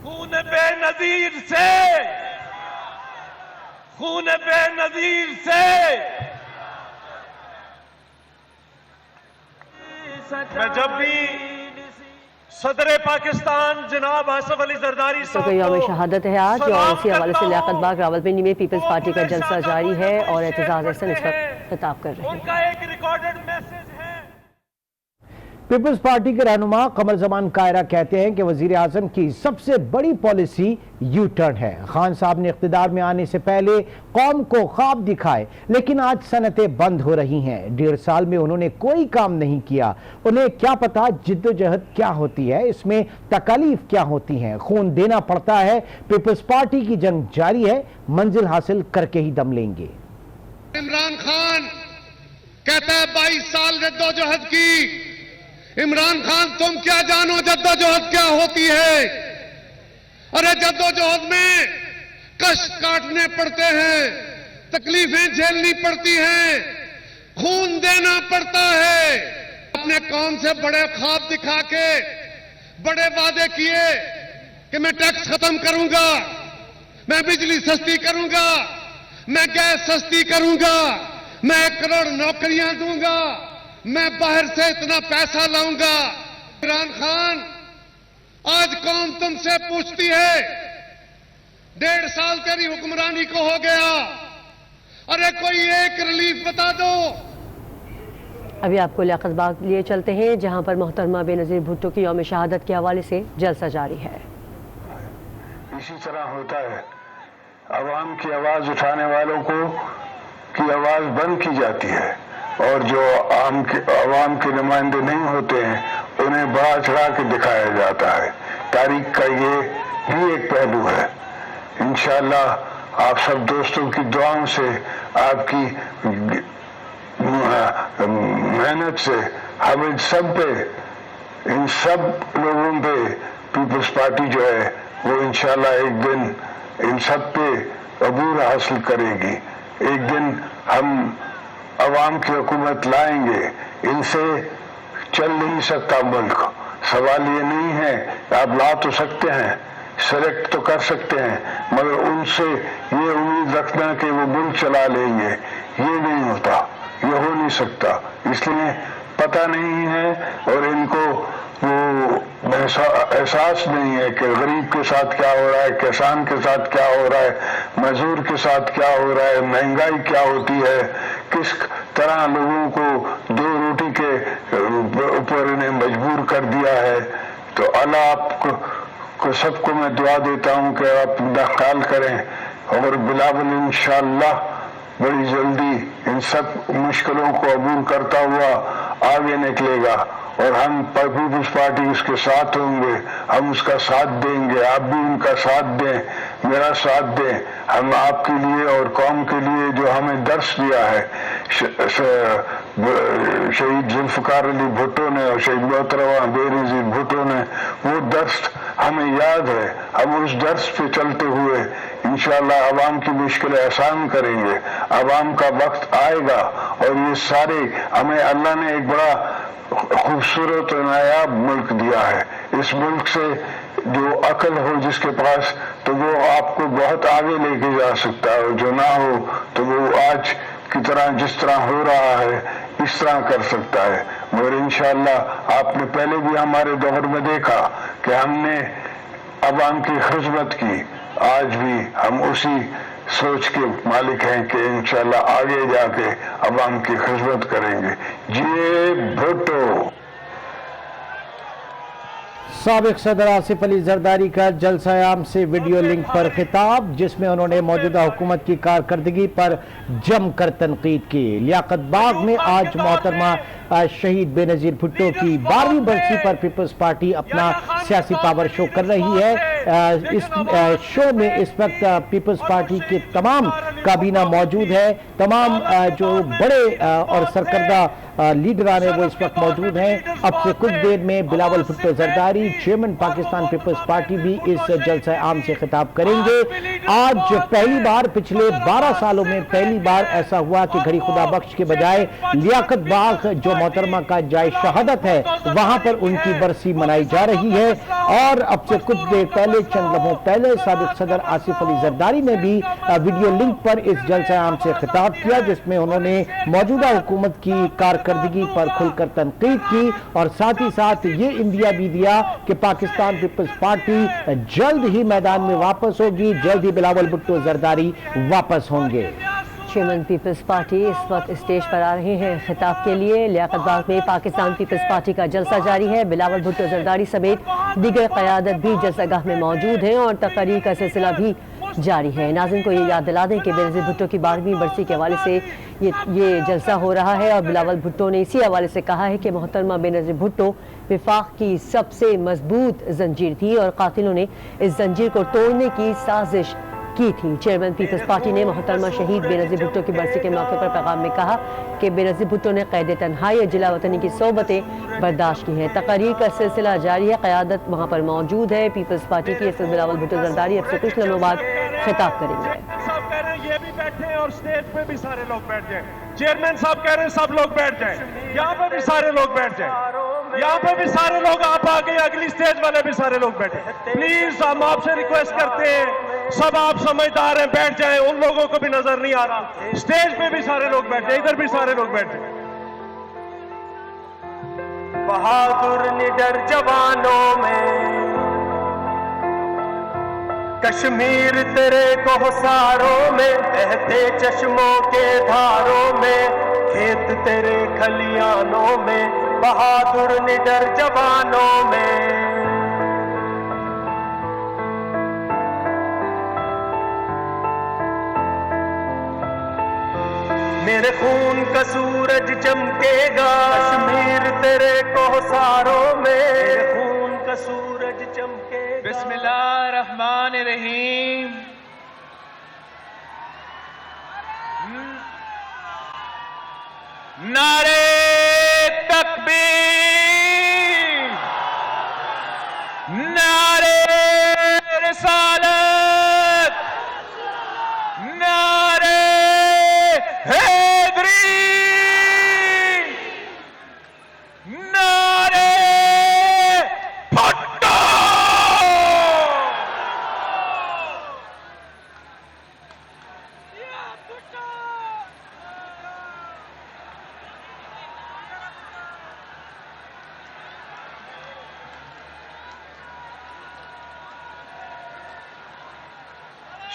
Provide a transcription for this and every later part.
خون بے نظیر سے میں جب بھی صدر پاکستان جناب آصف علی زرداری صاحب یوم شہادت ہے آج اور اسی حوالے سے لیاقت باغ راولپنڈی میں پیپلز پارٹی کا جلسہ جاری ہے اور اعتزاز احسن اس وقت خطاب کر رہے ہیں۔ ان کا ایک ریکارڈڈ میسج ہے۔ پیپلز پارٹی کے رہنما قمر زمان کائرہ کہتے ہیں کہ وزیر اعظم کی سب سے بڑی پالیسی یو ٹرن ہے۔ خان صاحب نے اقتدار میں آنے سے پہلے قوم کو خواب دکھائے لیکن آج صنعتیں بند ہو رہی ہیں۔ 1.5 سال میں انہوں نے کوئی کام نہیں کیا۔ انہیں کیا پتا جد و جہد کیا ہوتی ہے، اس میں تکالیف کیا ہوتی ہیں، خون دینا پڑتا ہے۔ پیپلز پارٹی کی جنگ جاری ہے، منزل حاصل کر کے ہی دم لیں گے۔ عمران خان کہتا ہے 22 سال جدوجہد کی۔ عمران خان تم کیا جانو جدوجہد کیا ہوتی ہے؟ ارے جدوجہد میں کشت کاٹنے پڑتے ہیں، تکلیفیں جھیلنی پڑتی ہیں، خون دینا پڑتا ہے۔ اپنے قوم سے بڑے خواب دکھا کے بڑے وعدے کیے کہ میں ٹیکس ختم کروں گا، میں بجلی سستی کروں گا، میں گیس سستی کروں گا، میں 1 کروڑ نوکریاں دوں گا، میں باہر سے اتنا پیسہ لاؤں گا۔ عمران خان آج قوم تم سے پوچھتی ہے 1.5 سال تیری حکمرانی کو ہو گیا، ارے کوئی ایک ریلیف بتا دو۔ ابھی آپ کو لیاقت باغ لیے چلتے ہیں جہاں پر محترمہ بے نظیر بھٹو کی یوم شہادت کے حوالے سے جلسہ جاری ہے۔ اسی طرح ہوتا ہے، عوام کی آواز اٹھانے والوں کی آواز بند کی جاتی ہے اور جو عوام کے نمائندے نہیں ہوتے ہیں انہیں بڑا چڑھا کے دکھایا جاتا ہے۔ تاریخ کا یہ بھی ایک پہلو ہے۔ انشاءاللہ آپ سب دوستوں کی دعاؤں سے، آپ کی محنت سے ہم ان سب لوگوں پہ پیپلز پارٹی جو ہے وہ انشاءاللہ ایک دن ان سب پہ عبور حاصل کرے گی۔ ایک دن ہم عوام کی حکومت لائیں گے۔ ان سے چل نہیں سکتا ملک۔ سوال یہ نہیں ہے، آپ لا تو سکتے ہیں، سلیکٹ تو کر سکتے ہیں، مگر ان سے یہ امید رکھنا کہ وہ ملک چلا لیں گے، یہ نہیں ہوتا، یہ ہو نہیں سکتا۔ اس لیے پتہ نہیں ہے اور ان کو وہ احساس نہیں ہے کہ غریب کے ساتھ کیا ہو رہا ہے، کسان کے ساتھ کیا ہو رہا ہے، مزدور کے ساتھ کیا ہو رہا ہے، مہنگائی کیا ہوتی ہے، کس طرح لوگوں کو 2 روٹی کے اوپر انہیں مجبور کر دیا ہے۔ تو اللہ آپ کو سب کو میں دعا دیتا ہوں کہ آپ خیال کریں اور بلاول انشاءاللہ بڑی جلدی ان سب مشکلوں کو عبور کرتا ہوا آگے نکلے گا اور ہم پیپلز پارٹی اس کے ساتھ ہوں گے، ہم اس کا ساتھ دیں گے، آپ بھی ان کا ساتھ دیں، میرا ساتھ دیں۔ ہم آپ کے لیے اور قوم کے لیے جو ہمیں درس دیا ہے شہید ذوالفقار علی بھٹو نے اور شہید محترمہ بے نظیر بھٹو نے، وہ درس ہمیں یاد ہے۔ ہم اس درس پہ چلتے ہوئے انشاءاللہ عوام کی مشکلیں آسان کریں گے۔ عوام کا وقت آئے گا اور یہ سارے ہمیں اللہ نے ایک بڑا خوبصورت و نایاب ملک دیا ہے۔ اس ملک سے جو عقل ہو جس کے پاس تو وہ آپ کو بہت آگے لے کے جا سکتا ہے، اور جو نہ ہو تو وہ آج کی طرح جس طرح ہو رہا ہے اس طرح کر سکتا ہے۔ مگر انشاءاللہ آپ نے پہلے بھی ہمارے دور میں دیکھا کہ ہم نے عوام کی خدمت کی، آج بھی ہم اسی سوچ کے مالک ہیں کہ انشاءاللہ آگے جا کے عوام کی خدمت کریں گے۔ جی بھٹو۔ سابق صدر آصف علی زرداری کا جلسہ عام سے ویڈیو لنک پر خطاب، جس میں انہوں نے موجودہ حکومت کی کارکردگی پر جم کر تنقید کی۔ لیاقت باغ میں آج محترمہ شہید بے نظیر بھٹو کی 12ویں برسی پر پیپلز پارٹی اپنا سیاسی پاور شو کر رہی ہے۔ اس شو میں اس وقت پیپلز پارٹی کے تمام کابینہ موجود ہے، تمام جو بڑے اور سرکردہ लीडरान है वो इस वक्त मौजूद हैं। अब से कुछ देर में Bilawal Bhutto Zardari chairman Pakistan Peoples Party भी इस जलसा आम से खिताब करेंगे। आज पहली बार पिछले 12 सालों में पहली बार ऐसा हुआ कि घड़ी खुदा बख्श के बजाय लियाकत बाग जो मोहतरमा का जाए शहादत है वहां पर उनकी बरसी मनाई जा रही है। और अब से कुछ देर पहले, चंद लम्हों पहले, साबिक सदर आसिफ अली जरदारी ने भी वीडियो लिंक पर इस जलसा आम से खिताब किया, जिसमें उन्होंने मौजूदा हुकूमत की कारकर्दगी पर खुलकर तनकीद की और साथ ही साथ ये इंदिया भी दिया कि पाकिस्तान पीपल्स पार्टी जल्द ही मैदान में वापस होगी, जल्द ही बिलावल भुट्टो जरदारी वापस होंगे। चेयरमैन पीपल्स पार्टी इस वक्त स्टेज पर आ रहे हैं खिताब के लिए। लियाकत बाग में पाकिस्तान पीपल्स पार्टी का जलसा जारी है। बिलावल भुट्टो जरदारी समेत दीगर क़यादत भी जलसागाह में मौजूद हैं और तकरीर का सिलसिला भी जारी है। नाज़रीन को ये याद दिला दें कि बेनज़ीर भुट्टो की 12वीं बरसी के हवाले से ये जलसा हो रहा है और बिलावल भुट्टो ने इसी हवाले से कहा है कि मोहतरमा बेनज़ीर भुट्टो विफाक की सबसे मजबूत जंजीर थी और कातिलों ने इस जंजीर को तोड़ने की साजिश की थी। चेयरमैन पीपल्स पार्टी ने मोहतरमा शहीद बेनज़ीर भुट्टो की बरसी के मौके पर पैगाम में कहा कि बेनज़ीर भुट्टो ने क़ैद तन्हाई और जिला वतनी की सोबतें बर्दाश्त की हैं। तकरीर का सिलसिला जारी है, क़यादत वहाँ पर मौजूद है। पीपल्स पार्टी की बिलावल भुट्टो जरदारी अब से कुछ लम्हों बाद खिताब करेंगे। साहब कह रहे हैं ये भी बैठे हैं और स्टेज पे भी सारे लोग बैठ जाएं। चेयरमैन साहब कह रहे हैं सब लोग बैठ जाएं, यहाँ पे भी सारे लोग बैठ जाएं, यहाँ पे भी सारे लोग, आप आगे अगली स्टेज वाले भी सारे लोग बैठे। प्लीज हम आपसे रिक्वेस्ट करते हैं, सब आप समझदार हैं, बैठ जाएं। उन लोगों को भी नजर नहीं आ रहा, स्टेज पे भी सारे लोग बैठ जाएं, इधर भी सारे लोग बैठ जाएं। बहादुर निडर जवानों में कश्मीर तेरे कोहसारों में, बहते चश्मों के धारों में, खेत तेरे खलियानों में, बहादुर निडर जवानों में। मेरे खून का सूरज चमकेगा कश्मीर तेरे कोहसारों में, मेरे खून का सूरज चमकेगा। बिस्मिल्लाहिर्रहमानिर्रहीम। नारे तकबीर, नारे रिसालत, नारे हैदरी, नारे भुट्टो।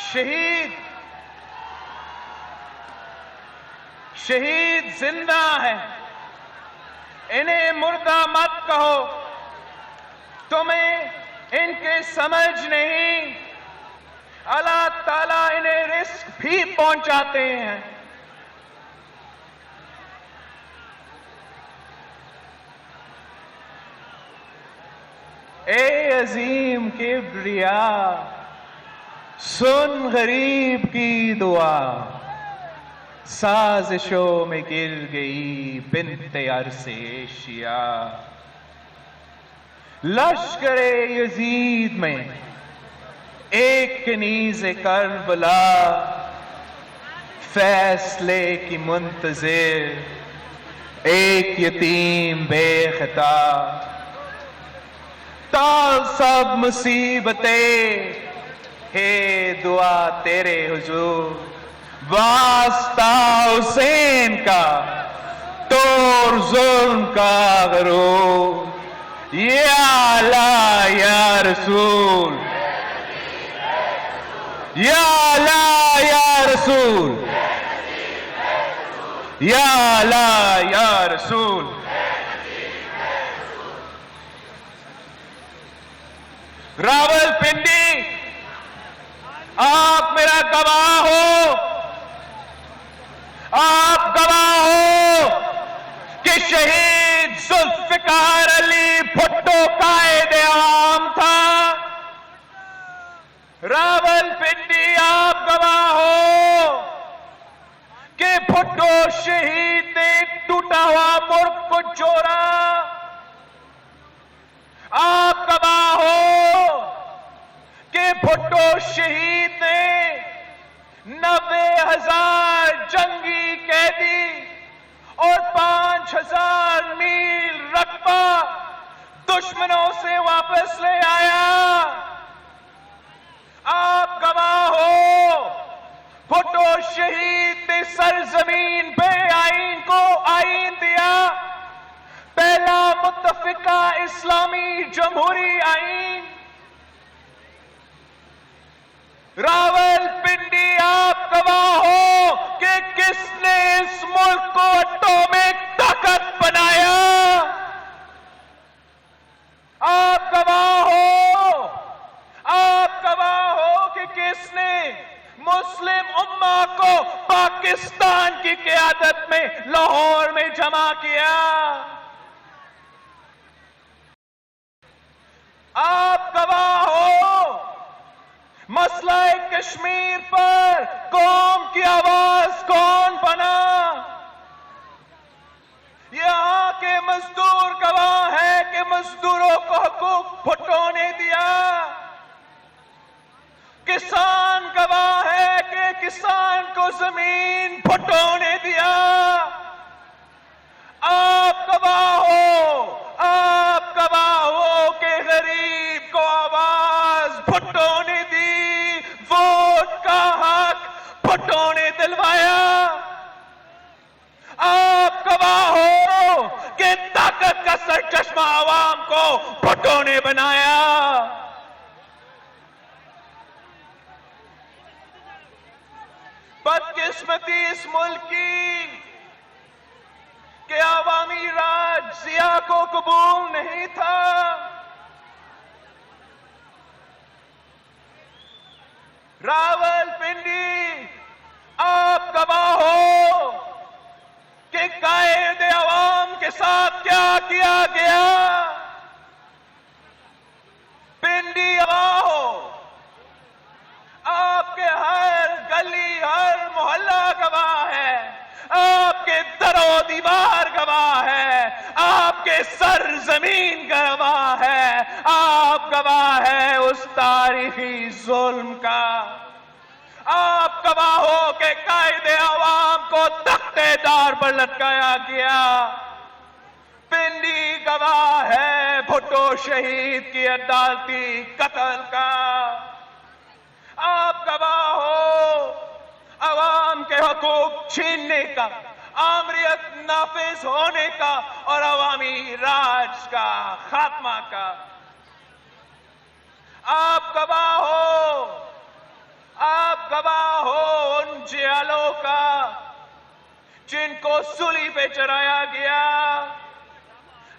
शहीद शहीद जिंदा है, इन्हें मुर्दा मत कहो, तुम्हें इनके समझ नहीं, अल्लाह ताला इन्हें रिस्क भी पहुंचाते हैं। ए अजीम किब्रिया, सुन गरीब की दुआ, साजिशों में गिर गई बिन्ते अरसे एशिया। लश्करे यजीद में एक कनीज़े करबला, फैसले की मुंतज़िर एक यतीम बेखता। ताल सब मुसीबतें, हे दुआ तेरे हुजूर, वास्ता हुसैन का, तोड़ जुल्म का गरूर। या अल्लाह या रसूल, या अल्लाह या रसूल, या अल्लाह या रसूल। रावलपिंडी, आप मेरा गवाह हो, आप गवाह हो कि शहीद जुल्फिकार अली भुट्टो कायदे आम था। रावलपिंडी, आप गवाह हो कि भुट्टो शहीद ने टूट टूटा हुआ मुल्क को जोड़ा। आप गवाह हो कि भुट्टो शहीद ने 90,000 जंगी कैदी और 5,000 मील रकबा दुश्मनों से वापस ले आया। आप गवाह हो भुट्टो शहीद ने सरजमीन पे आईन को आईन दिया, पहला मुत्तफिका इस्लामी जमहूरी आईन। रावलपिंडी आप गवाह हो कि किसने इस मुल्क को एटॉमिक ताकत बनाया। आप गवाह हो कि किसने मुस्लिम उम्मा को पाकिस्तान की क़यादत में लाहौर में जमा किया। आप गवाह हो मसला कश्मीर पर कौम की आवाज कौन बना। यहां के मजदूर गवाह है कि मजदूरों को हकूक भुट्टो ने दिया। किसान गवाह है कि किसान को जमीन भुट्टो ने दिया। आप गवाह हो कि गरीब को आवाज भुट्टो ने दी, वोट का हक भुट्टो ने दिलवाया। आप गवाह हो कि ताकत का सरचश्मा आवाम को भुट्टो ने बनाया। बदकिस्मती इस मुल्क की कि आवामी राज जिया को कबूल नहीं था। रावलपिंडी आप गवाह हो कि कायद अवाम के साथ क्या किया गया। पिंडी गवाह हो, आपके हर गली हर मोहल्ला गवाह है, आपके दरो दीवार गवाह है, आपके सर जमीन गवाह है। आप गवाह है उस तारीखी जुल्म का। आप गवाह हो कि कायदे अवाम को तख्तेदार पर लटकाया गया। पिंडी गवाह है भुट्टो शहीद की अदालती कत्ल का। आप गवाह हो अवाम के हकूक छीनने का, आमरियत नाफिज होने का और अवामी राज का खात्मा का। आप गवाह हो उन जियालों का जिनको सूली पे चढ़ाया गया।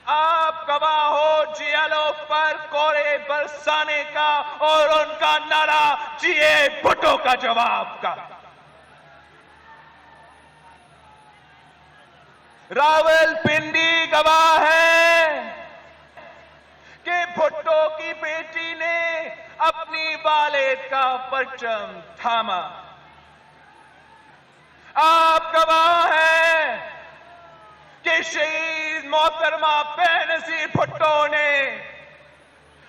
आप गवाह हो जियालों पर कोरे बरसाने का और उनका नारा जिए भुट्टो का जवाब का। रावलपिंडी गवाह है कि भुट्टो की बेटी ने अपनी वालिद का परचम थामा। आप गवाह है कि शहीद मोहतरमा बेनजीर भुट्टो ने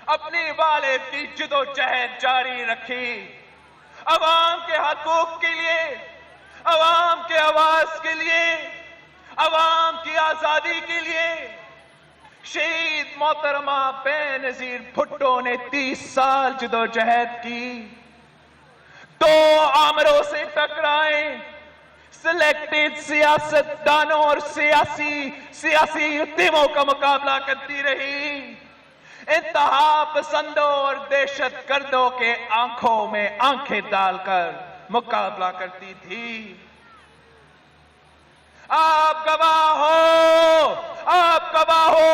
अपनी वालिद की जिदोजहद जारी रखी। अवाम के हकूक के लिए, अवाम के आवाज के लिए, अवाम की आजादी के लिए शहीद मोहतरमा बेनजीर भुट्टो ने 30 साल जिदोजहद की। 2 आमरों से टकराए, सिलेक्टेड सियासतदानों और सियासी युद्धियों का मुकाबला करती रही। इंतहा पसंदों और दहशत गर्दों के आंखों में आंखें डालकर मुकाबला करती थी। आप गवाह हो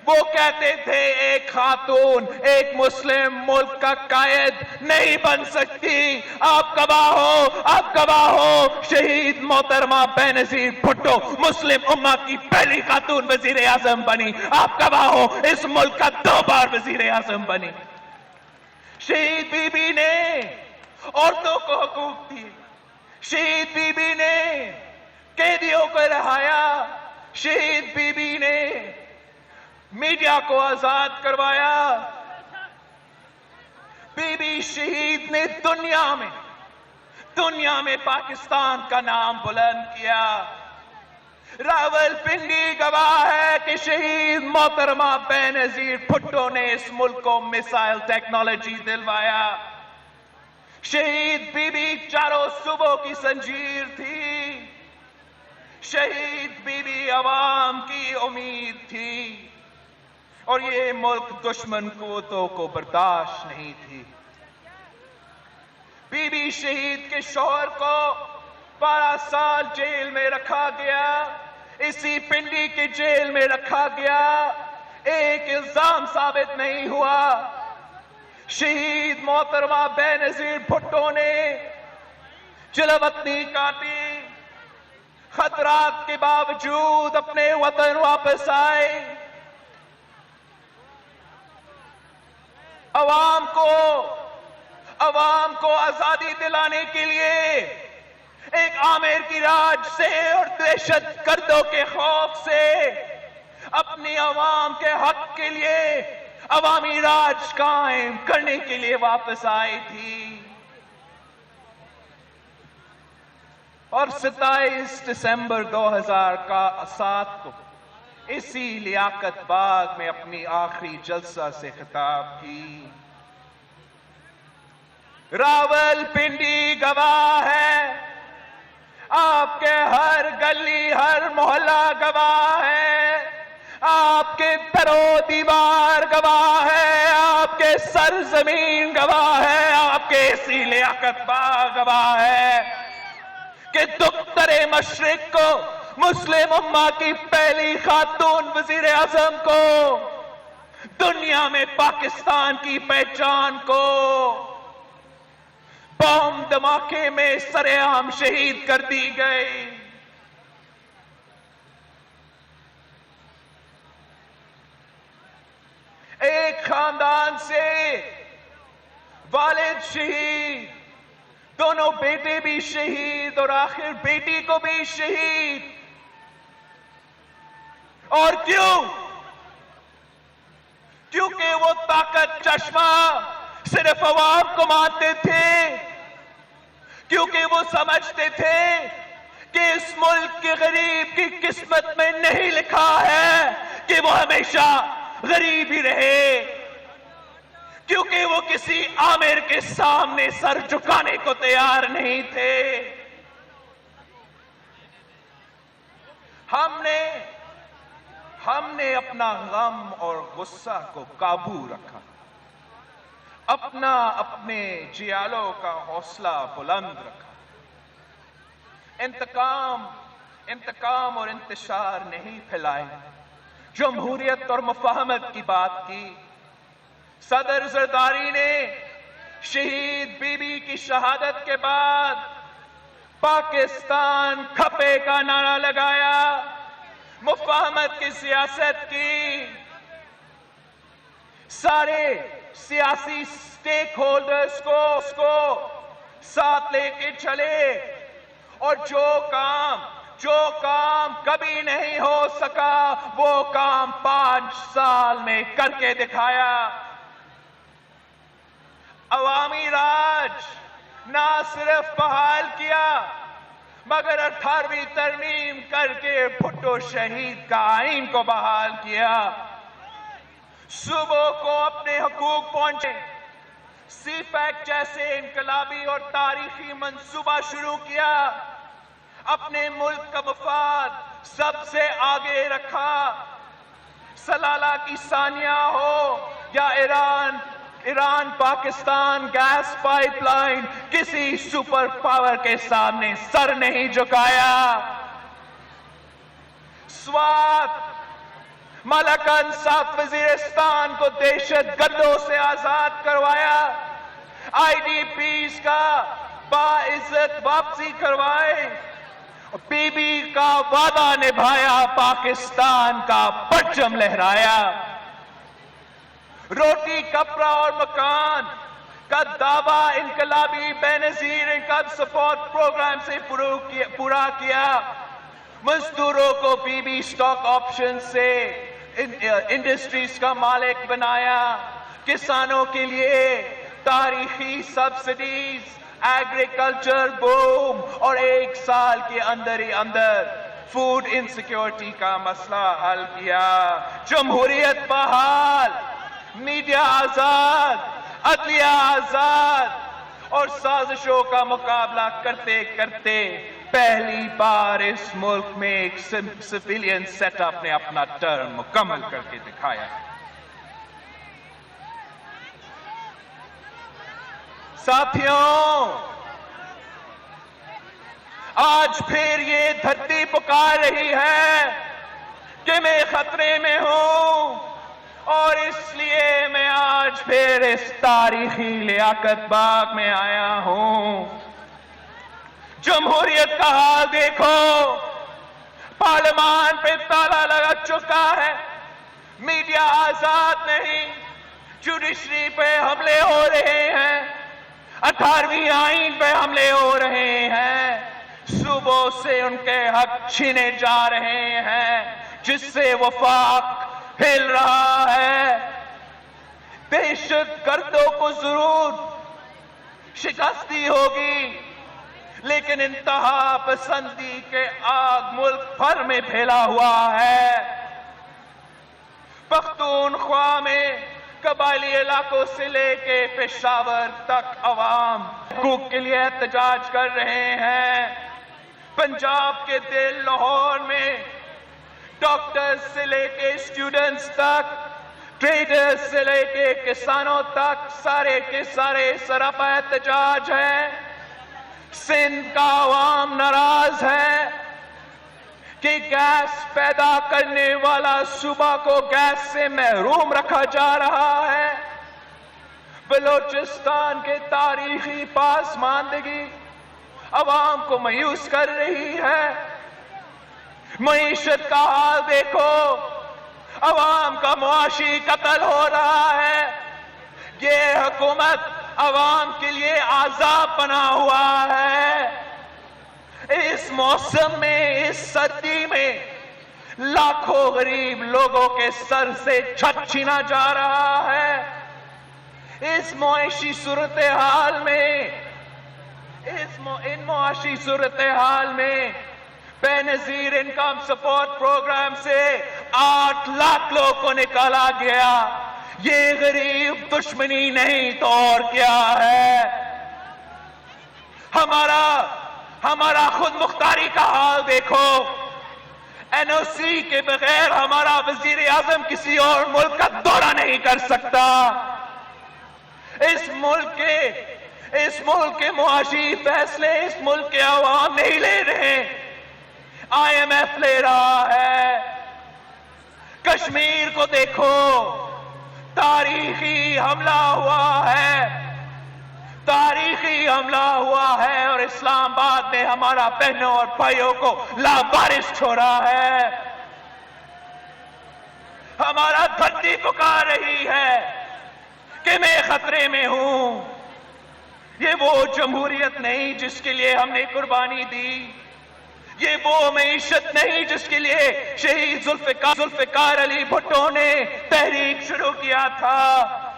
वो कहते थे एक खातून एक मुस्लिम मुल्क का कायद नहीं बन सकती। आप गवाह हो शहीद मोहतरमा बेनजीर भुट्टो मुस्लिम उम्मा की पहली खातून वजीर आजम बनी। आप गवाह हो इस मुल्क का 2 बार वजीर आजम बनी। शहीद बीबी ने औरतों को हकूक दिए। शहीद बीबी ने कैदियों को रिहाया, शहीद बीबी ने मीडिया को आजाद करवाया, बीबी शहीद ने दुनिया में पाकिस्तान का नाम बुलंद किया। रावलपिंडी गवाह है कि शहीद मोहतरमा बेनजीर भुट्टो ने इस मुल्क को मिसाइल टेक्नोलॉजी दिलवाया। शहीद बीबी चारों सूबों की संजीर थी, शहीद बीबी अवाम की उम्मीद थी, और ये मुल्क दुश्मन कुव्वतों को बर्दाश्त नहीं थी। बीबी शहीद के शौहर को 12 साल जेल में रखा गया, इसी पिंडी के जेल में रखा गया, एक इल्जाम साबित नहीं हुआ। शहीद मोहतरमा बेनजीर भुट्टो ने चिलवतनी काटी, खतरात के बावजूद अपने वतन वापस आए, अवाम को आजादी दिलाने के लिए एक आमिर की राज से और दहशत गर्दों के खौफ से अपनी अवाम के हक के लिए अवामी राज कायम करने के लिए वापस आई थी। और 27 दिसंबर 2007 को इसी लियाकत बाग में अपनी आखिरी जलसा से खिताब की। रावलपिंडी गवाह है, आपके हर गली हर मोहल्ला गवाह है, आपके दरो दीवार गवाह है, आपके सरजमीन गवाह है, आपके इसी लियाकत बाग गवाह है कि दुख्तरे मशरिक को, मुस्लिम उम्मा की पहली खातून वजीर आजम को, दुनिया में पाकिस्तान की पहचान को बम धमाके में सरेआम शहीद कर दी गई। एक खानदान से वालिद शहीद, दोनों बेटे भी शहीद और आखिर बेटी को भी शहीद। और क्योंकि वो ताकत चश्मा सिर्फ अवाम को मानते थे, क्योंकि वो समझते थे कि इस मुल्क के गरीब की किस्मत में नहीं लिखा है कि वो हमेशा गरीब ही रहे, क्योंकि वो किसी आमिर के सामने सर झुकाने को तैयार नहीं थे। हमने अपना गम और गुस्सा को काबू रखा, अपने जियालों का हौसला बुलंद रखा, इंतकाम और इंतशार नहीं फैलाए, जमहूरियत और मुफाहमत की बात की। सदर जरदारी ने शहीद बीबी की शहादत के बाद पाकिस्तान खपे का नारा लगाया, मुफाहमत की सियासत की, सारे सियासी स्टेक होल्डर्स को साथ लेके चले, और जो काम कभी नहीं हो सका वो काम 5 साल में करके दिखाया। अवामी राज ना सिर्फ बहाल किया मगर 18वीं तरमीम करके भुट्टो शहीद का आईन को बहाल किया। सूबों को अपने हुकूक पहुंचे, सीपैक जैसे इनकलाबी और तारीखी मंसूबा शुरू किया, अपने मुल्क का मफाद सबसे आगे रखा। सलाला की सानिया हो या ईरान पाकिस्तान गैस पाइपलाइन, किसी सुपर पावर के सामने सर नहीं झुकाया। स्वात मलकन साथ वजीरिस्तान को दहशत गर्दों से आजाद करवाया, IDPs का बाइज्जत वापसी करवाए, बीबी का वादा निभाया, पाकिस्तान का परचम लहराया। रोटी कपड़ा और मकान का दावा इनकलाबी बेनजीर इनकम सपोर्ट प्रोग्राम से पूरा किया। मजदूरों को बीबी स्टॉक ऑप्शन से इंडस्ट्रीज का मालिक बनाया, किसानों के लिए तारीखी सब्सिडीज, एग्रीकल्चर बूम और 1 साल के अंदर ही अंदर फूड इनसिक्योरिटी का मसला हल किया। जमहूरियत बहाल, मीडिया आजाद, अदलिया आजाद और साजिशों का मुकाबला करते करते पहली बार इस मुल्क में एक सिविलियन सेटअप ने अपना टर्म मुकम्मल करके दिखाया। साथियों, आज फिर ये धरती पुकार रही है कि मैं खतरे में हूं, और इसलिए मैं आज फिर इस तारीखी लियाकत बाग में आया हूं। जमहूरियत का हाल देखो, पार्लियामान पे ताला लगा चुका है, मीडिया आजाद नहीं, जुडिशरी पे हमले हो रहे हैं, 18वीं आईन पे हमले हो रहे हैं, सूबों से उनके हक छीने जा रहे हैं, जिससे वफाक हिल रहा है। दहशतगर्दों को जरूर शिकस्ती होगी, लेकिन इंतहा पसंदी के आग मुल्क भर में फैला हुआ है। पख्तूनख्वा में कबायली इलाकों से लेके पेशावर तक अवाम हकूक के लिए एहतजाज कर रहे हैं। पंजाब के दिल लाहौर में डॉक्टर्स से लेके स्टूडेंट्स तक, ट्रेडर्स से लेके किसानों तक सारे के सारे सरापा एहतजाज है। सिंध का अवाम नाराज है कि गैस पैदा करने वाला सूबा को गैस से महरूम रखा जा रहा है। बलोचिस्तान के तारीखी पासमानदगी अवाम को मायूस कर रही है। मईशत का हाल देखो, अवाम का मुआशी कत्ल हो रहा है। ये हुकूमत अवाम के लिए आजाब बना हुआ है। इस मौसम में, इस सर्दी में लाखों गरीब लोगों के सर से छत छीना जा रहा है। इस मुआशी सूरत हाल में, इन मुआशी सूरत हाल में बेनजीर इनकम सपोर्ट प्रोग्राम से 8 लाख लोगों को निकाला गया। ये गरीब दुश्मनी नहीं तो और क्या है। हमारा खुद मुख्तारी का हाल देखो। एनओसी के बगैर हमारा वजीर आजम किसी और मुल्क का दौरा नहीं कर सकता। इस मुल्क के मुआशी फैसले इस मुल्क के अवाम नहीं ले रहे, IMF ले रहा है। कश्मीर को देखो, तारीखी हमला हुआ है और इस्लामाबाद ने हमारा बहनों और भाइयों को लावारिस छोड़ा है। हमारा धरती पुकार रही है कि मैं खतरे में हूं। ये वो जमहूरियत नहीं जिसके लिए हमने कुर्बानी दी। ये वो मईशत नहीं जिसके लिए शहीद जुल्फिकार अली भुट्टो ने तहरीक शुरू किया था।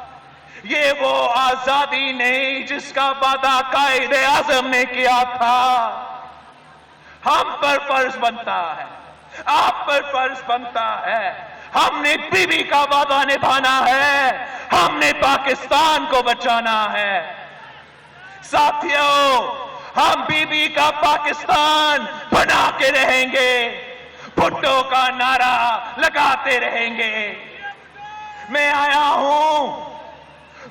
ये वो आजादी नहीं जिसका वादा कायदे आजम ने किया था। हम पर फर्ज बनता है, आप पर फर्ज बनता है, हमने बीबी का वादा निभाना है, हमने पाकिस्तान को बचाना है। साथियों, हम बीबी का पाकिस्तान बना के रहेंगे, भुट्टो का नारा लगाते रहेंगे। मैं आया हूं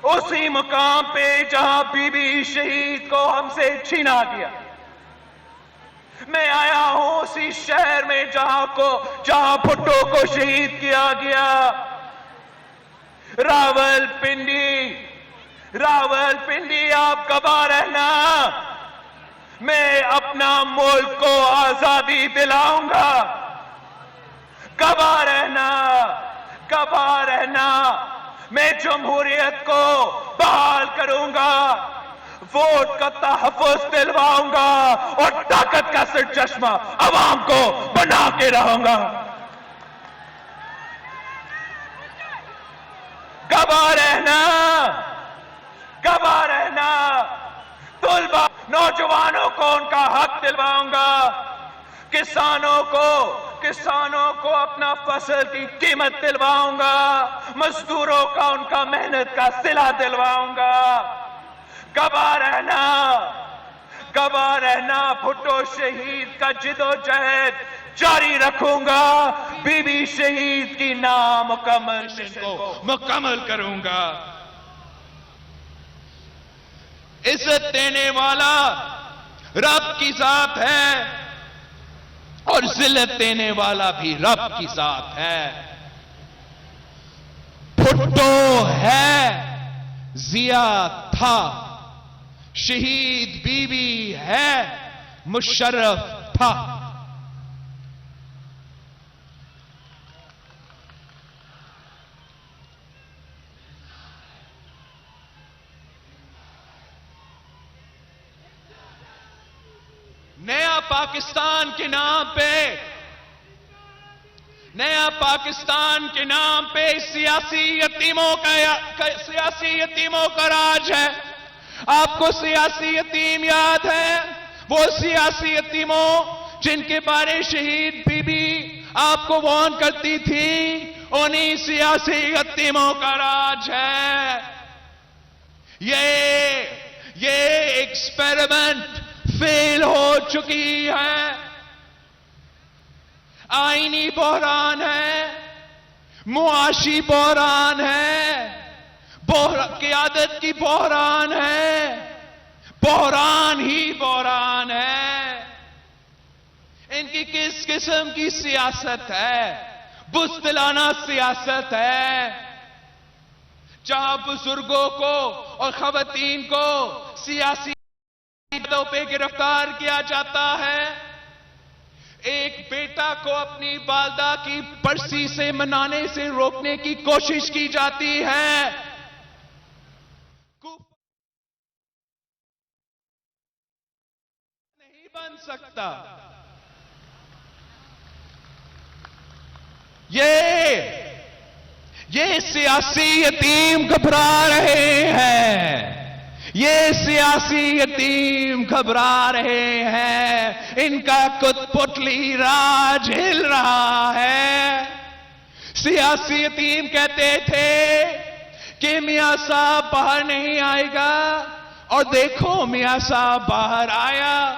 उसी मुकाम पे जहां बीबी शहीद को हमसे छीना गया। मैं आया हूं उसी शहर में जहां भुट्टो को शहीद किया गया। रावलपिंडी आप गवाह रहना, मैं अपना मुल्क को आजादी दिलाऊंगा। गवाह रहना, मैं जमहूरियत को बहाल करूंगा। ووٹ کا تحفظ دلواؤں گا اور طاقت کا سر چشمہ عوام کو بنا کے رہوں گا. گواہ رہنا طلبا نوجوانوں کو ان کا حق دلواؤں گا. کسانوں کو اپنا فصل کی قیمت دلواؤں گا. مزدوروں کا ان کا محنت کا صلہ دلواؤں گا. گواہ رہنا بھٹو شہید کا جد و جہد جاری رکھوں گا. بی بی شہید کی نامکمل مشن کو مکمل کروں گا. عزت دینے والا رب کی ذات ہے اور ذلت دینے والا بھی رب کی ذات ہے. بھٹو ہے، ضیاء تھا، شہید بی بی ہے، مشرف تھا. نیا پاکستان کے نام پہ سیاسی یتیموں کا راج ہے. آپ کو سیاسی یتیم یاد ہے؟ وہ سیاسی یتیموں جن کے بارے شہید بی بی آپ کو وارن کرتی تھی، انہی سیاسی یتیموں کا راج ہے. یہ ایکسپیریمنٹ فیل ہو چکی ہے. آئینی بحران ہے، معاشی بحران ہے، قیادت کی بحران ہے، بحران ہی بحران ہے. ان کی کس قسم کی سیاست ہے؟ بزدلانہ سیاست ہے، جہاں بزرگوں کو اور خواتین کو سیاسی پہ گرفتار کیا جاتا ہے. ایک بیٹا کو اپنی والدہ کی برسی سے منانے سے روکنے کی کوشش کی جاتی ہے. نہیں بن سکتا. یہ سیاسی یتیم گھبرا رہے ہیں. یہ سیاسی یتیم گھبرا رہے ہیں. ان کا کت پتلی راج ہل رہا ہے. سیاسی یتیم کہتے تھے کہ میاں صاحب باہر نہیں آئے گا، اور دیکھو میاں صاحب باہر آیا.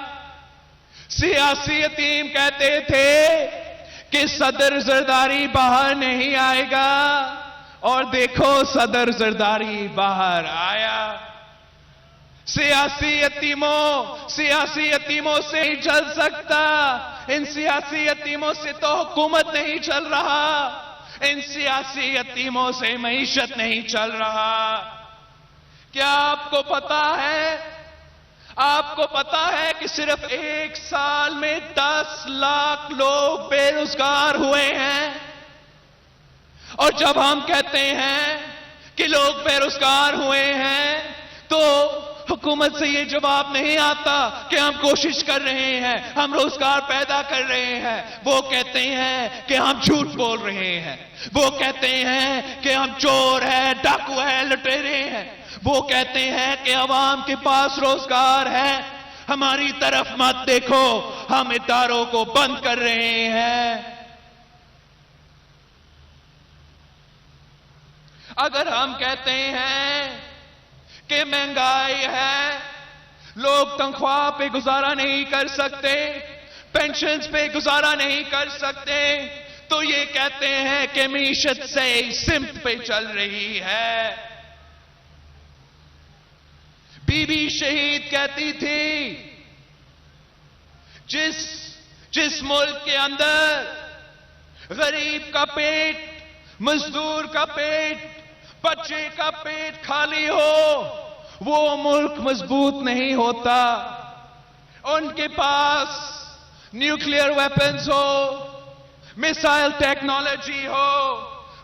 سیاسی یتیم کہتے تھے کہ صدر زرداری باہر نہیں آئے گا، اور دیکھو صدر زرداری باہر آیا. سیاسی یتیموں سے نہیں چل سکتا. ان سیاسی یتیموں سے تو حکومت نہیں چل رہا. ان سیاسی یتیموں سے معیشت نہیں چل رہا. کیا آپ کو پتا ہے کہ صرف 1 سال میں 10 لاکھ لوگ بے روزگار ہوئے ہیں؟ اور جب ہم کہتے ہیں کہ لوگ بے روزگار ہوئے ہیں تو حکومت سے یہ جواب نہیں آتا کہ ہم کوشش کر رہے ہیں، ہم روزگار پیدا کر رہے ہیں. وہ کہتے ہیں کہ ہم جھوٹ بول رہے ہیں. وہ کہتے ہیں کہ ہم چور ہیں، ڈاکو ہیں، لٹیرے ہیں. وہ کہتے ہیں کہ عوام کے پاس روزگار ہے. ہماری طرف مت دیکھو، ہم اداروں کو بند کر رہے ہیں. اگر ہم کہتے ہیں کہ مہنگائی ہے، لوگ تنخواہ پہ گزارا نہیں کر سکتے، پینشنز پہ گزارا نہیں کر سکتے، تو یہ کہتے ہیں کہ معیشت سے سمت پہ چل رہی ہے. بی بی شہید کہتی تھی جس ملک کے اندر غریب کا پیٹ، مزدور کا پیٹ، بچے کا پیٹ خالی ہو، وہ ملک مضبوط نہیں ہوتا. ان کے پاس نیوکلیئر ویپنز ہو، میسائل ٹیکنالوجی ہو،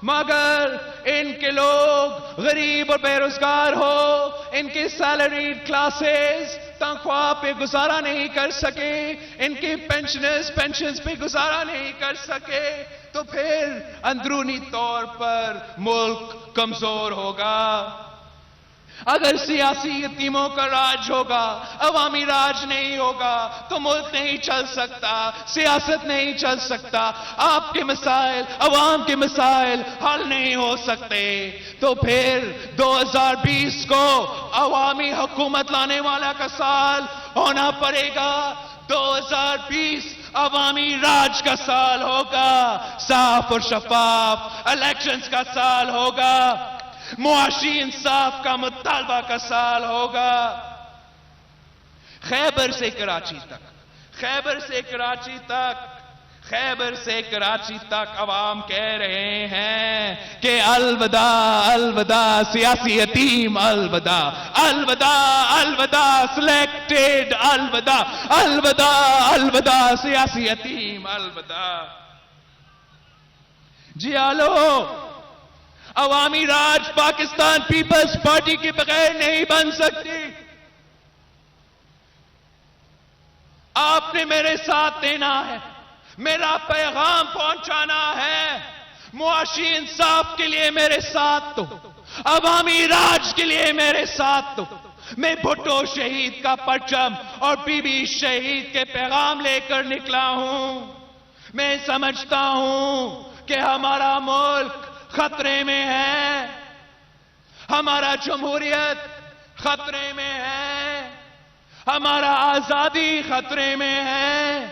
مگر ان کے لوگ غریب اور بے روزگار ہو، ان کی سیلریڈ کلاسز تنخواہ پہ گزارا نہیں کر سکے، ان کی پینشنز پہ گزارا نہیں کر سکے، تو پھر اندرونی طور پر ملک کمزور ہوگا۔ اگر سیاسی یتیموں کا راج ہوگا، عوامی راج نہیں ہوگا، تو ملک نہیں چل سکتا، سیاست نہیں چل سکتا، آپ کے مسائل، عوام کے مسائل حل نہیں ہو سکتے۔ تو پھر 2020 کو عوامی حکومت لانے والا کا سال ہونا پڑے گا، 2020 عوامی راج کا سال ہوگا، صاف اور شفاف الیکشنز کا سال ہوگا، معاشی انصاف کا مطالبہ کا سال ہوگا۔ خیبر سے کراچی تک، خیبر سے کراچی تک، خیبر سے کراچی تک عوام کہہ رہے ہیں کہ الوداع الوداع سیاسی یتیم، الوداع الوداع الوداع سلیکٹڈ، الوداع الوداع الوداع سیاسی یتیم، الوداع۔ جی آلو، عوامی راج پاکستان پیپلز پارٹی کے بغیر نہیں بن سکتی۔ آپ نے میرے ساتھ دینا ہے، میرا پیغام پہنچانا ہے، معاشی انصاف کے لیے میرے ساتھ دو، عوامی راج کے لیے میرے ساتھ دو۔ میں بھٹو شہید کا پرچم اور بی بی شہید کے پیغام لے کر نکلا ہوں۔ میں سمجھتا ہوں کہ ہمارا ملک خطرے میں ہے، ہمارا جمہوریت خطرے میں ہے، ہمارا آزادی خطرے میں ہے،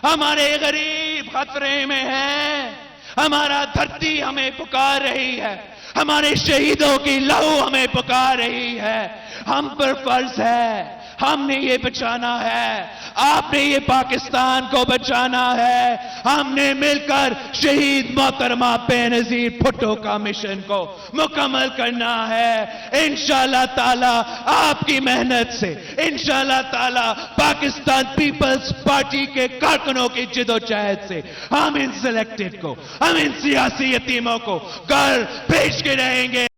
ہمارے غریب خطرے میں ہیں، ہمارا دھرتی ہمیں پکار رہی ہے، ہمارے شہیدوں کی لہو ہمیں پکار رہی ہے۔ ہم پر فرض ہے، ہم نے یہ بچانا ہے، آپ نے یہ پاکستان کو بچانا ہے۔ ہم نے مل کر شہید محترمہ بے نظیر بھٹو کا مشن کو مکمل کرنا ہے۔ انشاءاللہ تعالی آپ کی محنت سے، انشاءاللہ تعالی پاکستان پیپلز پارٹی کے کارکنوں کی جدوجہد سے ہم ان سلیکٹڈ کو، ہم ان سیاسی یتیموں کو گھر بھیج کے رہیں گے۔